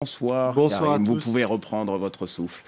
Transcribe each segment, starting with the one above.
Bonsoir, Bonsoir Karim. à Vous tous. pouvez reprendre votre souffle.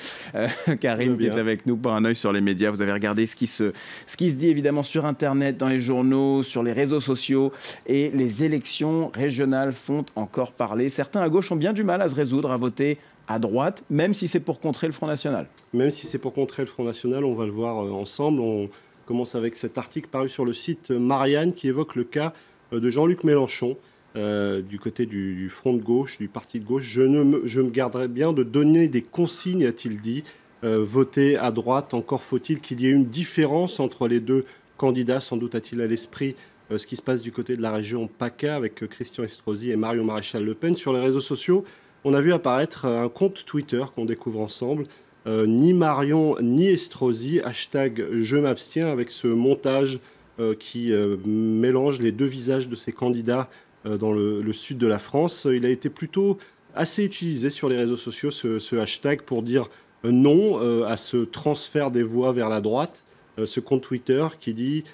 Karim qui est Bien. avec nous pour un œil sur les médias. Vous avez regardé ce qui se dit évidemment sur Internet, dans les journaux, sur les réseaux sociaux. Et les élections régionales font encore parler. Certains à gauche ont bien du mal à se résoudre à voter à droite, même si c'est pour contrer le Front National. Même si c'est pour contrer le Front National, on va le voir ensemble. On commence avec cet article paru sur le site Marianne qui évoque le cas de Jean-Luc Mélenchon. Du côté du front de gauche, du parti de gauche, je me garderai bien de donner des consignes, a-t-il dit. Voter à droite, encore faut-il qu'il y ait une différence entre les deux candidats. Sans doute a-t-il à l'esprit ce qui se passe du côté de la région PACA avec Christian Estrosi et Marion Maréchal Le Pen. Sur les réseaux sociaux, on a vu apparaître un compte Twitter qu'on découvre ensemble. Ni Marion ni Estrosi, hashtag je m'abstiens, avec ce montage qui mélange les deux visages de ces candidats dans le sud de la France. Il a été plutôt assez utilisé sur les réseaux sociaux, ce hashtag, pour dire non à ce transfert des voix vers la droite. Ce compte Twitter qui dit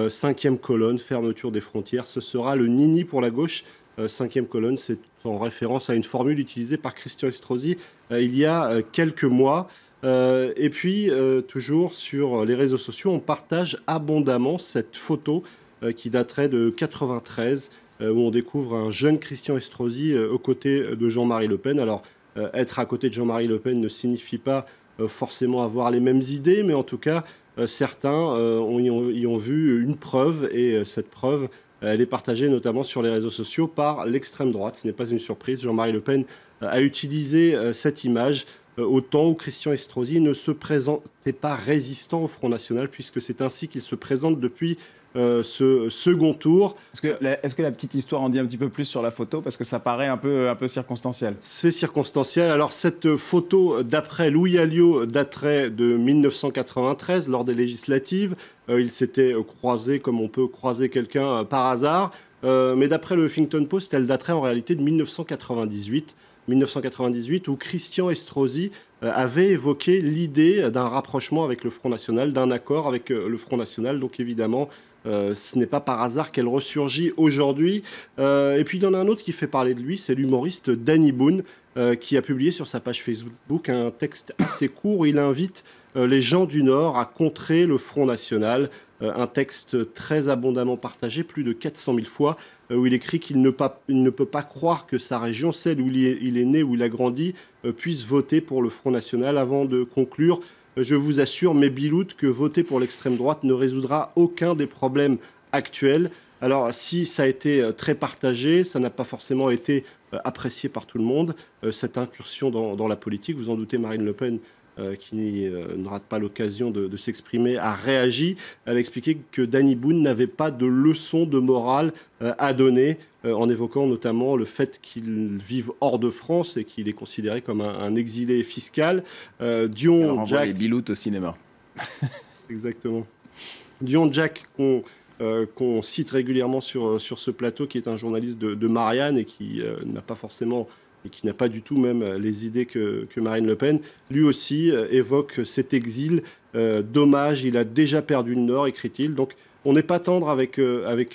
cinquième colonne, fermeture des frontières, ce sera le nini pour la gauche. Cinquième colonne, c'est en référence à une formule utilisée par Christian Estrosi il y a quelques mois. Et puis, toujours sur les réseaux sociaux, on partage abondamment cette photo qui daterait de 93, où on découvre un jeune Christian Estrosi aux côtés de Jean-Marie Le Pen. Alors, être à côté de Jean-Marie Le Pen ne signifie pas forcément avoir les mêmes idées, mais en tout cas, certains y ont vu une preuve, et cette preuve, elle est partagée notamment sur les réseaux sociaux par l'extrême droite. Ce n'est pas une surprise. Jean-Marie Le Pen a utilisé cette image au temps où Christian Estrosi ne se présentait pas résistant au Front National, puisque c'est ainsi qu'il se présente depuis ce second tour. Est-ce que la petite histoire en dit un petit peu plus sur la photo? Parce que ça paraît un peu circonstanciel. C'est circonstanciel. Alors, cette photo, d'après Louis Alliot, daterait de 1993, lors des législatives. Ils s'étaient croisés comme on peut croiser quelqu'un par hasard. Mais d'après le Huffington Post, elle daterait en réalité de 1998. 1998, où Christian Estrosi avait évoqué l'idée d'un rapprochement avec le Front National, d'un accord avec le Front National. Donc évidemment, ce n'est pas par hasard qu'elle ressurgit aujourd'hui. Et puis il y en a un autre qui fait parler de lui, c'est l'humoriste Danny Boone, qui a publié sur sa page Facebook un texte assez court où il invite les gens du Nord à contrer le Front National. Un texte très abondamment partagé, plus de 400 000 fois, où il écrit qu'il ne peut pas croire que sa région, celle où il est né, où il a grandi, puisse voter pour le Front National. Avant de conclure, je vous assure, mes biloutes, que voter pour l'extrême droite ne résoudra aucun des problèmes actuels. Alors, si ça a été très partagé, ça n'a pas forcément été apprécié par tout le monde, cette incursion dans la politique. Vous en doutez, Marine Le Pen, qui ne rate pas l'occasion de s'exprimer, a réagi. Elle a expliqué que Danny Boone n'avait pas de leçon de morale à donner, en évoquant notamment le fait qu'il vive hors de France et qu'il est considéré comme un exilé fiscal. Dion Jack, les biloutes au cinéma. Exactement. Dion Jack, qu'on cite régulièrement sur ce plateau, qui est un journaliste de Marianne et qui n'a pas forcément et qui n'a pas du tout même les idées que Marine Le Pen, lui aussi évoque cet exil. Dommage, il a déjà perdu le Nord, écrit-il. Donc on n'est pas tendre avec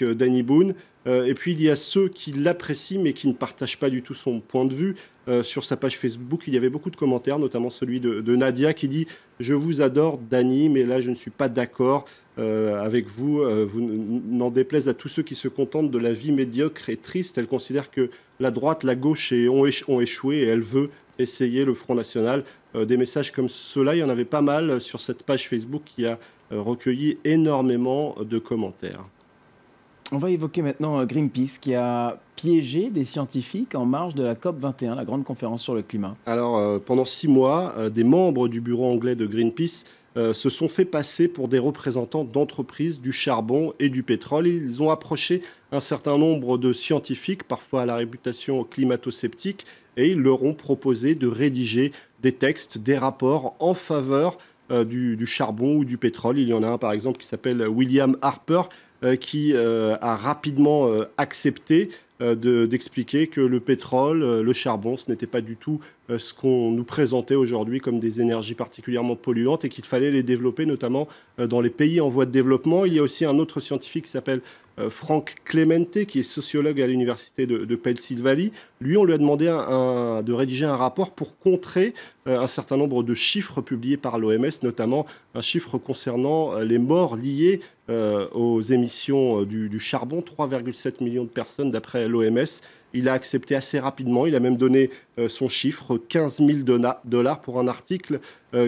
Danny Boone. Et puis il y a ceux qui l'apprécient mais qui ne partagent pas du tout son point de vue. Sur sa page Facebook, il y avait beaucoup de commentaires, notamment celui de Nadia qui dit « Je vous adore, Danny, mais là je ne suis pas d'accord avec vous. Vous n'en déplaise à tous ceux qui se contentent de la vie médiocre et triste. Elle considère que la droite, la gauche ont échoué et elle veut essayer le Front National. » Des messages comme cela, il y en avait pas mal sur cette page Facebook qui a recueilli énormément de commentaires. On va évoquer maintenant Greenpeace qui a piégé des scientifiques en marge de la COP21, la grande conférence sur le climat. Alors, pendant 6 mois, des membres du bureau anglais de Greenpeace se sont fait passer pour des représentants d'entreprises du charbon et du pétrole. Ils ont approché un certain nombre de scientifiques, parfois à la réputation climato-sceptique, et ils leur ont proposé de rédiger des textes, des rapports en faveur du charbon ou du pétrole. Il y en a un, par exemple, qui s'appelle William Harper, qui a rapidement accepté. d'expliquer que le pétrole, le charbon, ce n'était pas du tout ce qu'on nous présentait aujourd'hui comme des énergies particulièrement polluantes et qu'il fallait les développer, notamment dans les pays en voie de développement. Il y a aussi un autre scientifique qui s'appelle Frank Clemente, qui est sociologue à l'université de Pennsylvanie. Lui, on lui a demandé de rédiger un rapport pour contrer un certain nombre de chiffres publiés par l'OMS, notamment un chiffre concernant les morts liées aux émissions du charbon, 3,7 millions de personnes d'après l'OMS. Il a accepté assez rapidement, il a même donné son chiffre, 15 000 $ pour un article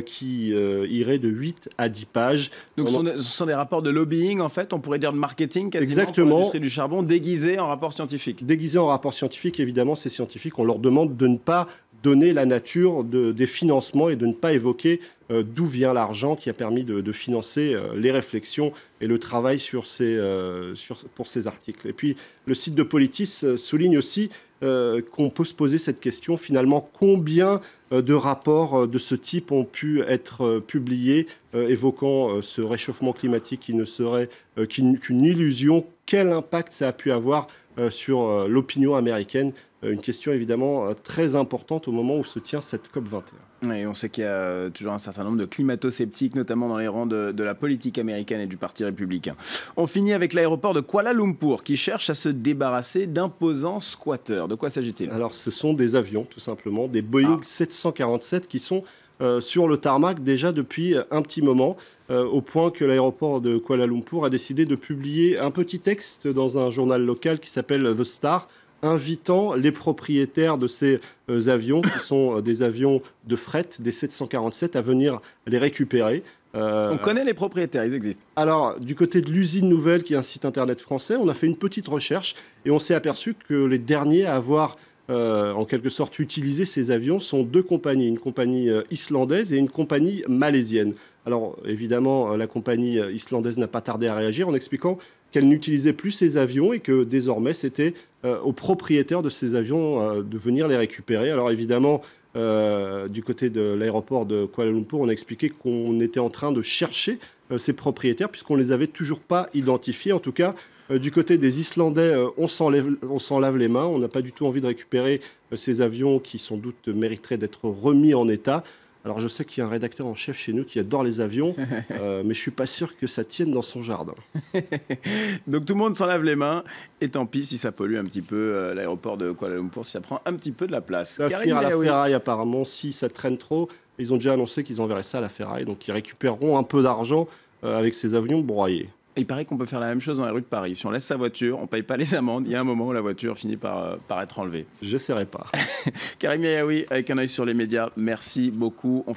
qui irait de 8 à 10 pages. Donc ce sont des rapports de lobbying, en fait, on pourrait dire de marketing quasiment. Exactement. Pour l'industrie du charbon, déguisés en rapport scientifique. Déguisés en rapport scientifique, évidemment, ces scientifiques, on leur demande de ne pas donner la nature des financements et de ne pas évoquer d'où vient l'argent qui a permis de financer les réflexions et le travail pour ces articles. Et puis, le site de Politis souligne aussi qu'on peut se poser cette question, finalement, combien de rapports de ce type ont pu être publiés évoquant ce réchauffement climatique qui ne serait qu'une illusion. Quel impact ça a pu avoir sur l'opinion américaine? Une question évidemment très importante au moment où se tient cette COP21. Et on sait qu'il y a toujours un certain nombre de climato-sceptiques, notamment dans les rangs de la politique américaine et du Parti républicain. On finit avec l'aéroport de Kuala Lumpur qui cherche à se débarrasser d'imposants squatteurs. De quoi s'agit-il? Alors ce sont des avions tout simplement, des Boeing 747 qui sont sur le tarmac déjà depuis un petit moment, au point que l'aéroport de Kuala Lumpur a décidé de publier un petit texte dans un journal local qui s'appelle The Star, invitant les propriétaires de ces avions, qui sont des avions de fret, des 747, à venir les récupérer. On connaît les propriétaires, ils existent. Alors, du côté de l'usine Nouvelle, qui est un site internet français, on a fait une petite recherche et on s'est aperçu que les derniers à avoir en quelque sorte utilisé ces avions sont deux compagnies, une compagnie islandaise et une compagnie malaisienne. Alors, évidemment, la compagnie islandaise n'a pas tardé à réagir en expliquant qu'elle n'utilisait plus ces avions et que désormais c'était aux propriétaires de ces avions de venir les récupérer. Alors évidemment, du côté de l'aéroport de Kuala Lumpur, on a expliqué qu'on était en train de chercher ces propriétaires puisqu'on ne les avait toujours pas identifiés. En tout cas, du côté des Islandais, on s'en lave les mains. On n'a pas du tout envie de récupérer ces avions qui sans doute mériteraient d'être remis en état. Alors je sais qu'il y a un rédacteur en chef chez nous qui adore les avions, mais je ne suis pas sûr que ça tienne dans son jardin. Donc tout le monde s'en lave les mains, et tant pis si ça pollue un petit peu l'aéroport de Kuala Lumpur, si ça prend un petit peu de la place. Ça va finir à la ferraille apparemment, si ça traîne trop. Ils ont déjà annoncé qu'ils enverraient ça à la ferraille, donc ils récupéreront un peu d'argent avec ces avions broyés. Il paraît qu'on peut faire la même chose dans les rues de Paris. Si on laisse sa voiture, on ne paye pas les amendes. Il y a un moment où la voiture finit par être enlevée. Je n'essaierai pas. Karim Yayaoui, avec un œil sur les médias, merci beaucoup.